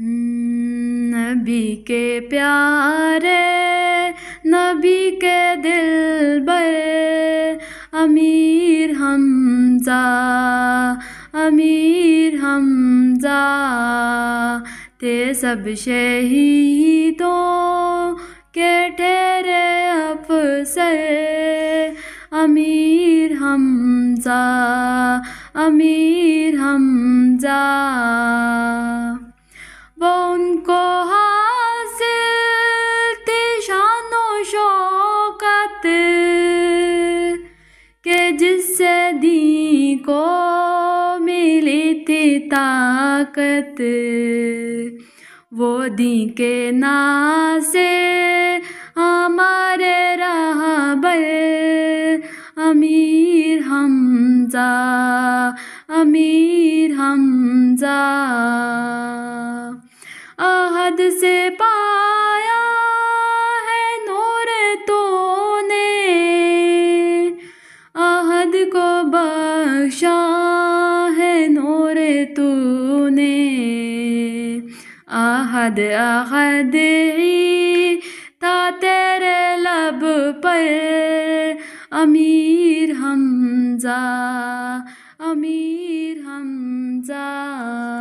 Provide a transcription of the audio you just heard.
नबी के प्यारे, नबी के दिलबर, अमीर हमजा, अमीर हमजा, ते सब शहीदों के ठहरे अफसर, अमीर हमजा, अमीर हमजा। वो उनको हासिल थी शानो शौकत, के जिससे दी को मिली थी ताकत। वो दी के नासे हमारे राहबर, अमीर हमजा, अमीर हमजा। अहद से पाया है नूर तूने, अहद को बख्शा है नूर तूने। अहद अहद ही था तेरे लब पर, अमीर हमजा, अमीर हमजा।